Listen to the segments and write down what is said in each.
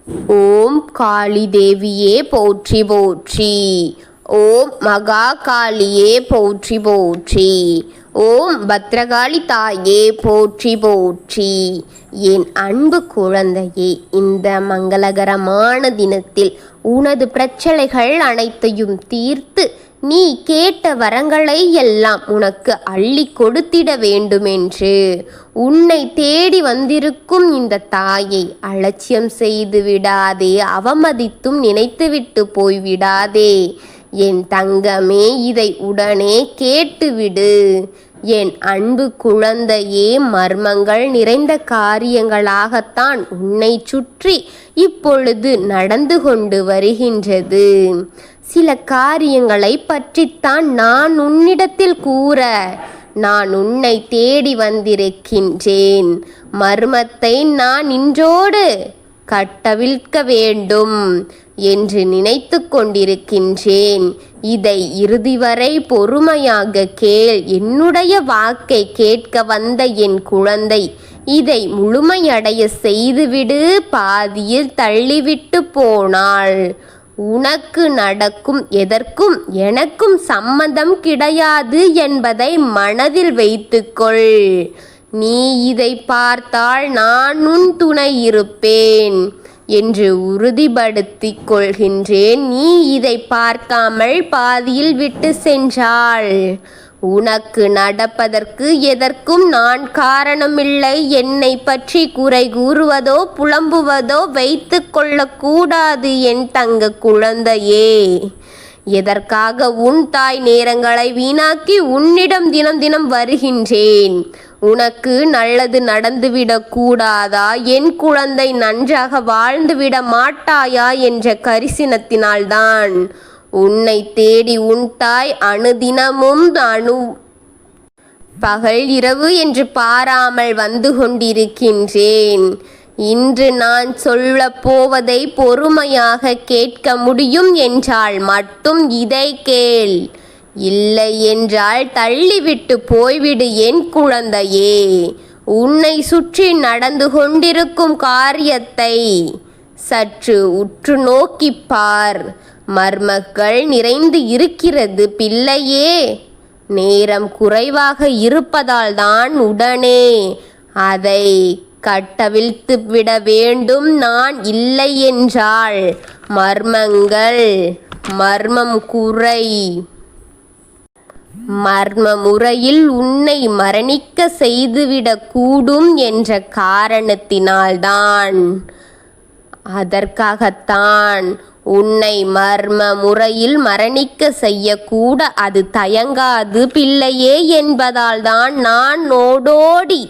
ஓம் காளி தேவியே போற்றி போற்றி. ஓம் மகா காளியே போற்றி போற்றி. ஓம் பத்ரகாளி தாயே போற்றி போற்றி. என் அன்பு குழந்தையே, இந்த மங்களகரமான தினத்தில் உனது பிரச்சனைகள் அனைத்தையும் தீர்த்து நீ கேட்ட வரங்களை எல்லாம் உனக்கு அள்ளி கொடுத்திட வேண்டுமென்று உன்னை தேடி வந்திருக்கும் இந்த தாயை அலட்சியம் செய்து விடாதே, அவமதித்தும் நினைத்துவிட்டு போய்விடாதே. என் தங்கமே, இதை உடனே கேட்டுவிடு. என் அன்பு குழந்தையே, மர்மங்கள் நிறைந்த காரியங்களாகத்தான் உன்னை சுற்றி இப்பொழுது நடந்து கொண்டு வருகின்றது. சில காரியங்களை பற்றித்தான் நான் உன்னிடத்தில் கூற நான் உன்னை தேடி வந்திருக்கின்றேன். மர்மத்தை நான் இன்றோடு கட்டவிழ்க்க வேண்டும் என்று நினைத்து கொண்டிருக்கின்றேன். இதை இறுதி வரை பொறுமையாக கேள். என்னுடைய வாக்கை கேட்க வந்த என் குழந்தை, இதை முழுமையடைய செய்துவிடு. பாதியில் தள்ளிவிட்டு போனாள். உனக்கு நடக்கும் எதற்கும் எனக்கும் சம்மதம் கிடையாது என்பதை மனதில் வைத்துக்கொள். நீ இதை பார்த்தால் நான் உன் துணை இருப்பேன் என்று உறுதிப்படுத்திக் கொள்கின்றேன். நீ இதை பார்க்காமல் பாதியில் விட்டு சென்றாள். உனக்கு நடப்பதற்கு எதற்கும் நான் காரணமில்லை. என்னை பற்றி குறை கூறுவதோ புலம்புவதோ வைத்து கொள்ளக்கூடாது என் தங்க குழந்தையே. எதற்காக உன் தாய் நேரங்களை வீணாக்கி உன்னிடம் தினம் தினம் வருகின்றேன்? உனக்கு நல்லது நடந்துவிடக் கூடாதா? என் குழந்தை நன்றாக வாழ்ந்துவிட மாட்டாயா என்ற கரிசனத்தினால்தான் உன்னை தேடி உன் தாய் அணுதினமும் பகல் இரவு என்று பாராமல் வந்து கொண்டிருக்கின்றேன். இன்று நான் சொல்ல போவதை பொறுமையாக கேட்க முடியும் என்றால் மட்டும் இதை கேள். இல்லை என்றால் தள்ளிவிட்டு போய்விடு என் குழந்தையே. உன்னை சுற்றி நடந்து கொண்டிருக்கும் காரியத்தை சற்று உற்று நோக்கிப்பார். மர்மங்கள் நிறைந்து இருக்கிறது பிள்ளையே. நேரம் குறைவாக இருப்பதால் தான் உடனே அதை கட்டவிழ்த்து விட வேண்டும். நான் இல்லை என்றால் மர்ம முறையில் உன்னை மரணிக்க செய்துவிடக் கூடும் என்ற காரணத்தினால்தான், அதற்காகத்தான் உன்னை மர்ம முறையில் மரணிக்க செய்யக்கூட அது தயங்காது பிள்ளையே என்பதால் தான் நான் ஓடோடி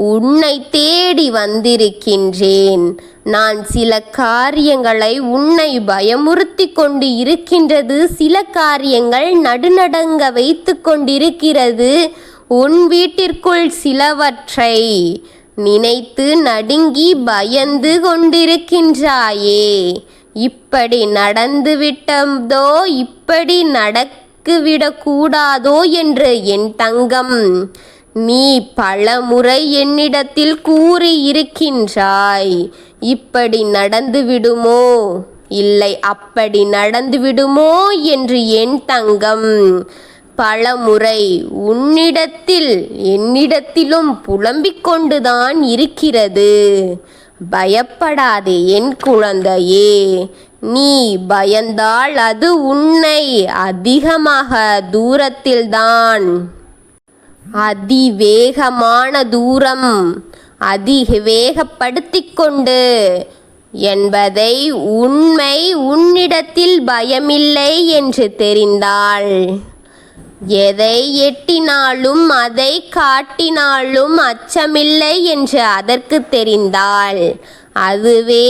உன்னை தேடி வந்திருக்கின்றேன். நான் சில காரியங்களை உன்னை பயமுறுத்தி கொண்டு இருக்கின்றது. சில காரியங்கள் நடுநடுங்க வைத்து கொண்டிருக்கிறது. உன் வீட்டிற்குள் சிலவற்றை நினைத்து நடுங்கி பயந்து கொண்டிருக்கின்றாயே. இப்படி நடந்துவிட்டதோ, இப்படி நடக்கிவிடக்கூடாதோ என்று என் தங்கம் நீ பல முறை என்னிடத்தில் கூறி இருக்கின்றாய். இப்படி நடந்துவிடுமோ, இல்லை அப்படி நடந்துவிடுமோ என்று என் தங்கம் பல முறை உன்னிடத்தில் என்னிடத்திலும் புலம்பிக் கொண்டுதான் இருக்கிறது. பயப்படாதே என் குழந்தையே. நீ பயந்தால் அது உன்னை அதிகமாக தூரத்தில்தான், அதிவேகமான தூரம் அதிவேகப்படுத்திக் கொண்டு என்பதை உண்மை. உன்னிடத்தில் பயமில்லை என்று தெரிந்தால் எதை எட்டினாலும் அதை காட்டினாலும் அச்சமில்லை என்று அதற்கு தெரிந்தால் அதுவே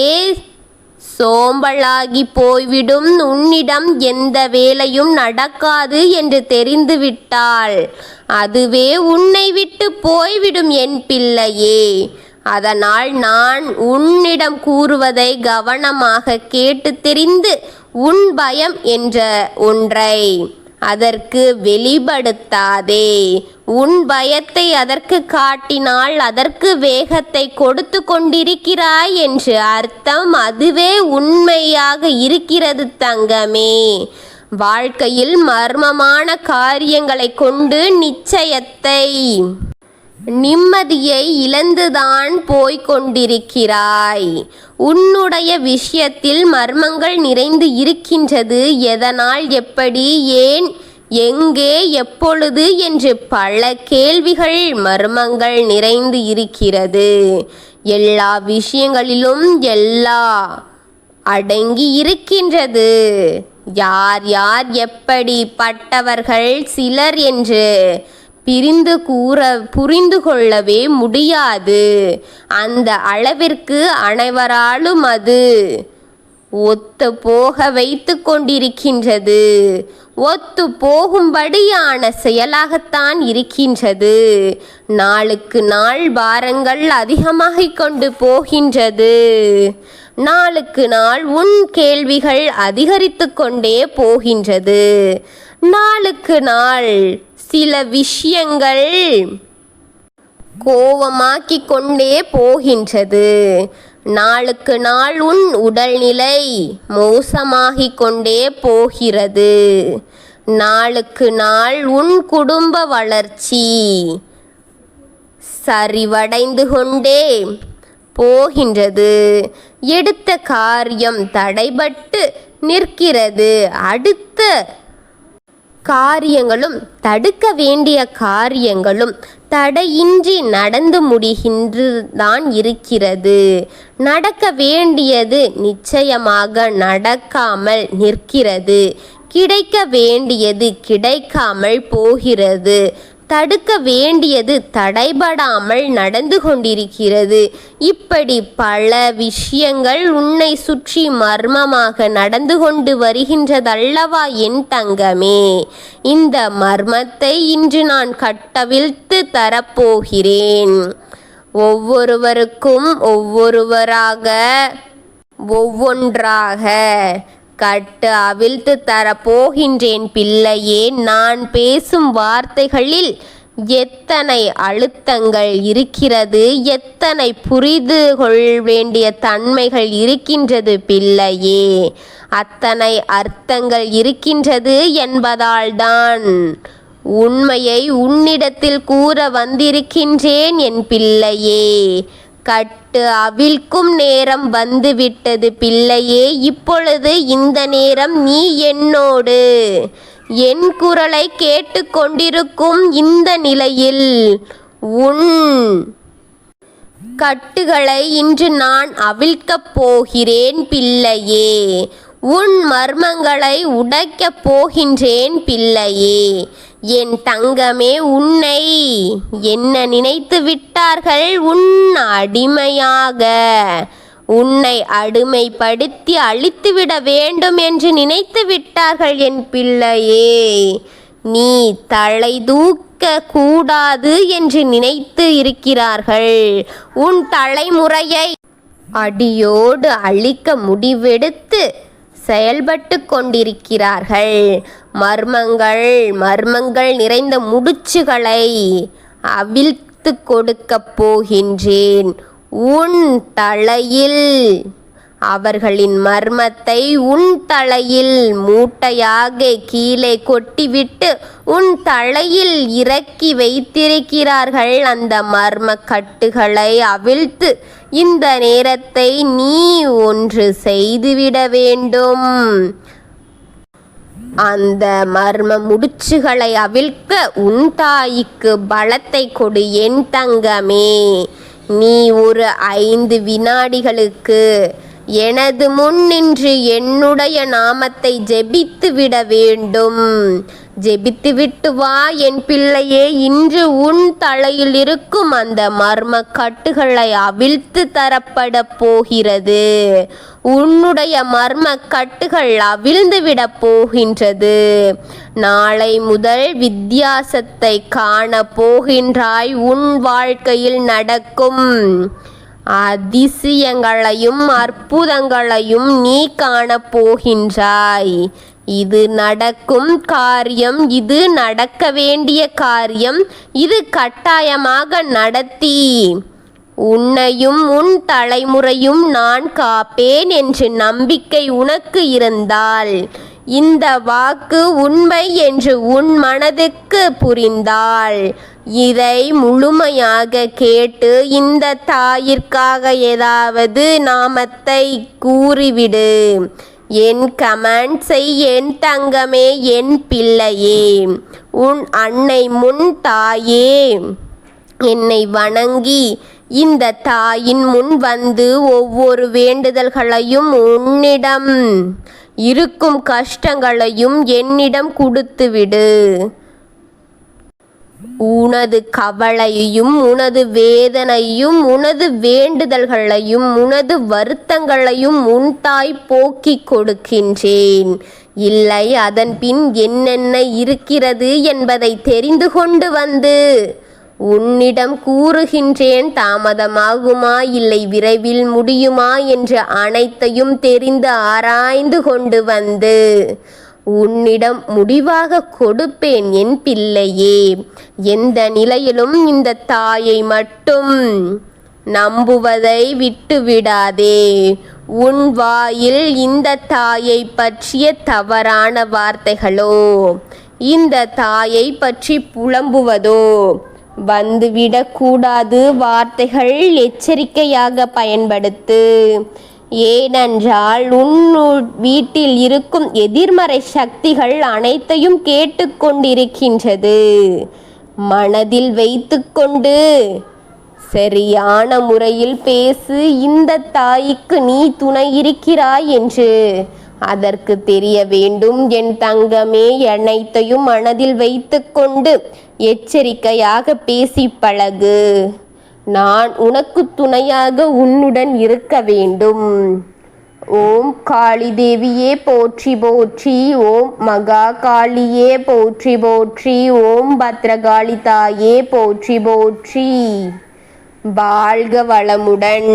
சோம்பலாகி போய்விடும். உன்னிடம் எந்த வேலையும் நடக்காது என்று தெரிந்துவிட்டால் அதுவே உன்னை விட்டு போய்விடும் என் பிள்ளையே. அதனால் நான் உன்னிடம் கூறுவதை கவனமாக கேட்டு தெரிந்து உன் பயம் என்ற ஒன்றை அதற்கு வெளிப்படுத்தாதே. உன் பயத்தை அதற்கு காட்டினால் அதற்கு வேகத்தை கொடுத்து கொண்டிருக்கிறாய் என்று அர்த்தம். அதுவே உண்மையாக இருக்கிறது தங்கமே. வாழ்க்கையில் மர்மமான காரியங்களை கொண்டு நிச்சயத்தை நிம்மதியை இழந்துதான் போய்கொண்டிருக்கிறாய். உன்னுடைய விஷயத்தில் மர்மங்கள் நிறைந்து இருக்கின்றது. எதனால், எப்படி, ஏன், எங்கே, எப்பொழுது என்று பல கேள்விகள் மர்மங்கள் நிறைந்து இருக்கிறது. எல்லா விஷயங்களிலும் எல்லாம் அடங்கி இருக்கின்றது. யார் யார் எப்படிப்பட்டவர்கள் சிலர் என்று புரிந்து கொள்ளவே முடியாது. அந்த அளவிற்கு அனைவராலும் அது ஒத்து போக வைத்து கொண்டிருக்கின்றது. ஒத்து போகும்படியான செயலாகத்தான் இருக்கின்றது. நாளுக்கு நாள் பாரங்கள் அதிகமாகிக் கொண்டு போகின்றது. நாளுக்கு நாள் உன் கேள்விகள் அதிகரித்து கொண்டே போகின்றது. நாளுக்கு நாள் சில விஷயங்கள் கோபமாக்கிக் கொண்டே போகின்றது. நாளுக்கு நாள் உன் உடல்நிலை மோசமாகிக் கொண்டே போகிறது. நாளுக்கு நாள் உன் குடும்ப வளர்ச்சி சரிவடைந்து கொண்டே போகின்றது. எடுத்த காரியம் தடைபட்டு நிற்கிறது. அடுத்த காரியங்களும் தடுக்க வேண்டிய காரியங்களும் தடையின்றி நடந்து முடிகின்றுதான் இருக்கிறது. நடக்க வேண்டியது நிச்சயமாக நடக்காமல் நிற்கிறது. கிடைக்க வேண்டியது கிடைக்காமல் போகிறது. தடுக்க வேண்டியது தடைபடாமல் நடந்து கொண்டிருக்கிறது. இப்படி பல விஷயங்கள் உன்னை சுற்றி மர்மமாக நடந்து கொண்டு வருகின்றதல்லவா என் தங்கமே. இந்த மர்மத்தை இன்று நான் கட்டவிழ்த்து தரப்போகிறேன். ஒவ்வொருவருக்கும் ஒவ்வொன்றாக கட்டு அவிழ்த்து தரப்போகின்றேன் பிள்ளையே. நான் பேசும் வார்த்தைகளில் எத்தனை அழுத்தங்கள் இருக்கிறது, எத்தனை புரிந்து கொள்ள வேண்டிய தன்மைகள் இருக்கின்றது பிள்ளையே. அத்தனை அர்த்தங்கள் இருக்கின்றது என்பதால்தான் உண்மையை உன்னிடத்தில் கூற வந்திருக்கின்றேன் என் பிள்ளையே. கட்டு அவிழ்க்கும் நேரம் வந்துவிட்டது பிள்ளையே. இப்பொழுது இந்த நேரம் நீ என்னோடு என் குரலை கேட்டுக்கொண்டிருக்கும் இந்த நிலையில் உன் கட்டுகளை இன்று நான் அவிழ்க்கப் போகிறேன் பிள்ளையே. உன் மர்மங்களை உடைக்கப் போகின்றேன் பிள்ளையே. என் தங்கமே, உன்னை என்ன நினைத்து விட்டார்கள்? உன் அடிமையாக உன்னை அடிமைப்படுத்தி அழித்துவிட வேண்டும் என்று நினைத்து விட்டார்கள் என் பிள்ளையே. நீ தலை தூக்க கூடாது என்று நினைத்து இருக்கிறார்கள். உன் தலைமுறையை அடியோடு அழிக்க முடிவெடுத்து செயல்பட்டு கொண்டிருக்கிறார்கள். மர்மங்கள் நிறைந்த முடிச்சுகளை அவிழ்த்து கொடுக்கப் போகின்றேன் உன் தலையில். அவர்களின் மர்மத்தை உன் தலையில் மூட்டையாக கீழே கொட்டிவிட்டு உன் தலையில் இறக்கி வைத்திருக்கிறார்கள். அந்த மர்ம கட்டுகளை அவிழ்த்து இந்த நேரத்தை நீ ஒன்று செய்துவிட வேண்டும். அந்த மர்ம முடிச்சுகளை அவிழ்க்க உன் தாய்க்கு பலத்தை கொடு என் தங்கமே. நீ ஒரு 5 வினாடிகளுக்கு எனது முன் நின்று என்னுடைய நாமத்தை ஜெபித்து விட வேண்டும். ஜெபித்து விட்டு வா என் பிள்ளையே. இன்று உன் தலையில் இருக்கும் அந்த மர்ம கட்டுகளை அவிழ்த்து தரப்பட போகிறது. உன்னுடைய மர்ம கட்டுகள் அவிழ்ந்து விட போகின்றது. நாளை முதல் வித்தியாசத்தை காண போகின்றாய். உன் வாழ்க்கையில் நடக்கும் அதிசயங்களையும் அற்புதங்களையும் நீ காண போகின்றாய். இது நடக்கும் காரியம், இது நடக்க வேண்டிய காரியம். இது கட்டாயமாக நடத்தி உன்னையும் உன் தலைமுறையும் நான் காப்பேன் என்று நம்பிக்கை உனக்கு இருந்தால், இந்த வாக்கு உண்மை என்று உன் மனதுக்கு புரிந்தால், இதை முழுமையாக கேட்டு இந்த தாயிற்காக ஏதாவது நாமத்தை கூறிவிடு. என் கமெண்ட்ஸை என் தங்கமே, என் பிள்ளையே, உன் அன்னை முன் தாயே என்னை வணங்கி இந்த தாயின் முன் வந்து ஒவ்வொரு வேண்டுதல்களையும் உன்னிடம் இருக்கும் கஷ்டங்களையும் என்னிடம் கொடுத்துவிடு. உனது கவலையையும் உனது வேதனையும் உனது வேண்டுதல்களையும் உனது வருத்தங்களையும் உன் தாய் போக்கிக் கொடுக்கின்றேன். இல்லை, அதன் பின் என்னென்ன இருக்கிறது என்பதை தெரிந்து கொண்டு வந்து உன்னிடம் கூறுகின்றேன். தாமதமாகுமா இல்லை விரைவில் முடியுமா என்று அனைத்தையும் தெரிந்து ஆராய்ந்து கொண்டு வந்து உன்னிடம் முடிவாக கொடுப்பேன். என் பிள்ளையே, எந்த நிலையிலும் இந்த தாயை மட்டும் நம்புவதை விட்டுவிடாதே. உன் வாயில் இந்த தாயை பற்றிய தவறான வார்த்தைகளோ இந்த தாயை பற்றி புலம்புவதோ வந்துவிடக்கூடாது. வார்த்தைகள் எச்சரிக்கையாக பயன்படுத்து. ஏனென்றால் உன் வீட்டில் இருக்கும் எதிர்மறை சக்திகள் அனைத்தையும் கேட்டுக்கொண்டிருக்கின்றது. மனதில் வைத்துக்கொண்டு சரியான முறையில் பேசு. இந்த தாய்க்கு நீ துணை இருக்கிறாய் என்று அதற்கு தெரிய வேண்டும். என் தங்கமே, அனைத்தையும் மனதில் வைத்துக்கொண்டு எச்சரிக்கையாக பேசி பழகு. நான் உனக்கு துணையாக உன்னுடன் இருக்க வேண்டும். ஓம் காளி தேவியே போற்றி போற்றி. ஓம் மகா காளியே போற்றி போற்றி. ஓம் பத்ரகாளி தாயே போற்றி போற்றி. வாழ்க வளமுடன்.